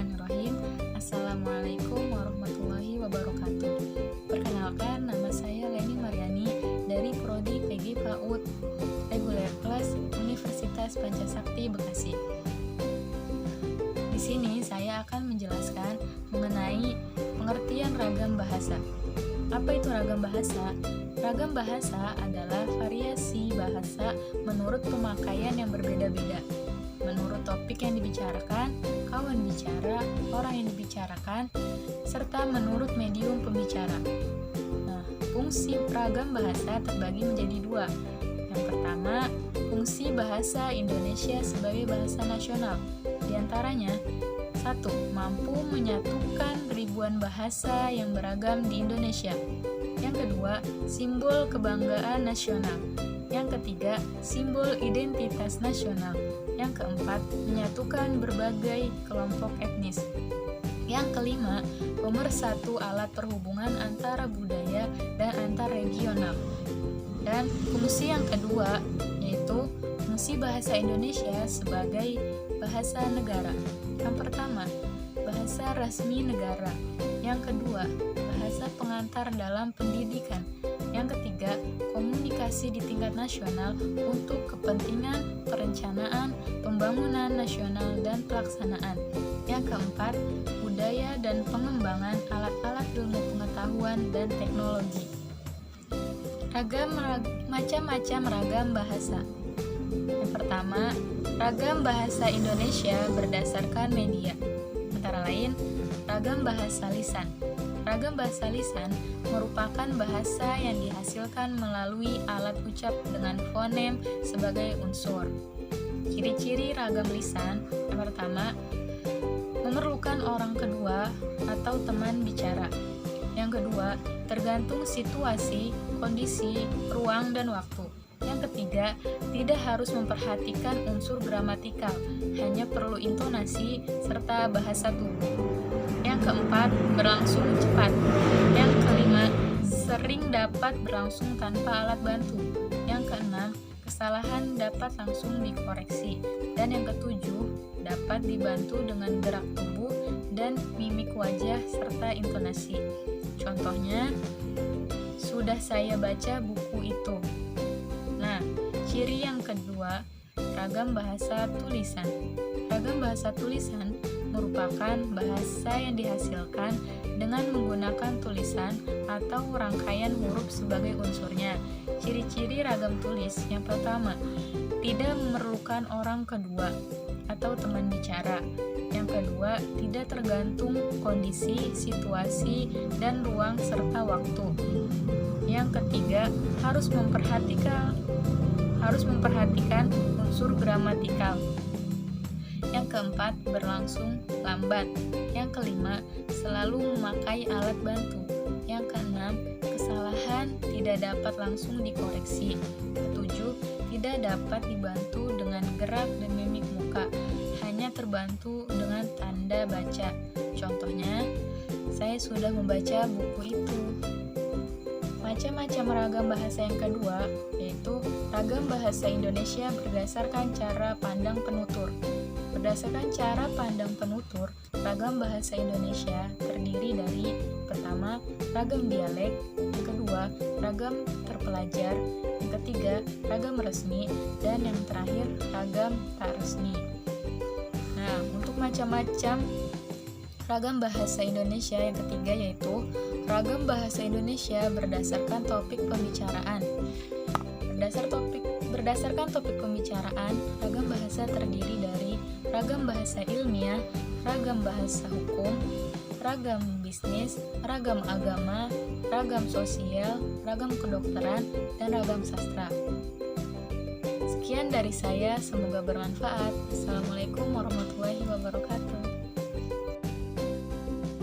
Bismillahirrahmanirrahim. Assalamualaikum warahmatullahi wabarakatuh. Perkenalkan, nama saya Leni Mariani dari Prodi PG PAUD Reguler Kelas Universitas Pancasakti Bekasi. Di sini saya akan menjelaskan mengenai pengertian ragam bahasa. Apa itu ragam bahasa? Ragam bahasa adalah variasi bahasa menurut pemakaian yang berbeda-beda. Menurut topik yang dibicarakan, kawan bicara, orang yang dibicarakan, serta menurut medium pembicara. Nah, fungsi ragam bahasa terbagi menjadi dua. Yang pertama, fungsi bahasa Indonesia sebagai bahasa nasional. Di antaranya, 1. Mampu menyatukan ribuan bahasa yang beragam di Indonesia. Yang kedua, simbol kebanggaan nasional. Yang ketiga, simbol identitas nasional. Yang keempat, menyatukan berbagai kelompok etnis. Yang kelima, pemersatu alat perhubungan antara budaya dan antar regional. Dan fungsi yang kedua, yaitu fungsi bahasa Indonesia sebagai bahasa negara. Yang pertama, bahasa resmi negara. Yang kedua, bahasa pengantar dalam pendidikan. Yang ketiga, komunikasi di tingkat nasional untuk kepentingan perencanaan, pembangunan nasional, dan pelaksanaan. Yang keempat, budaya dan pengembangan alat-alat ilmu pengetahuan dan teknologi. Macam-macam ragam bahasa. Yang pertama, ragam bahasa Indonesia berdasarkan media. Antara lain, ragam bahasa lisan. Ragam bahasa lisan merupakan bahasa yang dihasilkan melalui alat ucap dengan fonem sebagai unsur. Ciri-ciri ragam lisan: yang pertama, memerlukan orang kedua atau teman bicara. Yang kedua, tergantung situasi, kondisi, ruang, dan waktu. Yang ketiga, tidak harus memperhatikan unsur gramatikal, hanya perlu intonasi serta bahasa tubuh. Yang keempat, berlangsung cepat. Yang kelima, sering dapat berlangsung tanpa alat bantu. Yang keenam, kesalahan dapat langsung dikoreksi. Dan yang ketujuh, dapat dibantu dengan gerak tubuh dan mimik wajah serta intonasi. Contohnya, sudah saya baca buku itu. Nah, ciri yang kedua, ragam bahasa tulisan. Ragam bahasa tulisan merupakan bahasa yang dihasilkan dengan menggunakan tulisan atau rangkaian huruf sebagai unsurnya. Ciri-ciri ragam tulis: yang pertama, tidak memerlukan orang kedua atau teman bicara. Yang kedua, tidak tergantung kondisi, situasi, dan ruang serta waktu. Yang ketiga, harus memperhatikan unsur gramatikal. Yang keempat, berlangsung lambat. Yang kelima, selalu memakai alat bantu. Yang keenam, kesalahan tidak dapat langsung dikoreksi. Ketujuh, tidak dapat dibantu dengan gerak dan mimik muka, hanya terbantu dengan tanda baca. Contohnya, saya sudah membaca buku itu. Macam-macam ragam bahasa yang kedua, yaitu ragam bahasa Indonesia berdasarkan cara pandang penutur. Berdasarkan cara pandang penutur, ragam bahasa Indonesia terdiri dari: pertama, ragam dialek; yang kedua, ragam terpelajar; yang ketiga, ragam resmi; dan yang terakhir, ragam tak resmi. Nah, untuk macam-macam ragam bahasa Indonesia yang ketiga, yaitu ragam bahasa Indonesia berdasarkan topik pembicaraan. Berdasarkan topik pembicaraan, ragam bahasa terdiri dari ragam bahasa ilmiah, ragam bahasa hukum, ragam bisnis, ragam agama, ragam sosial, ragam kedokteran, dan ragam sastra. Sekian dari saya, semoga bermanfaat. Assalamualaikum warahmatullahi wabarakatuh.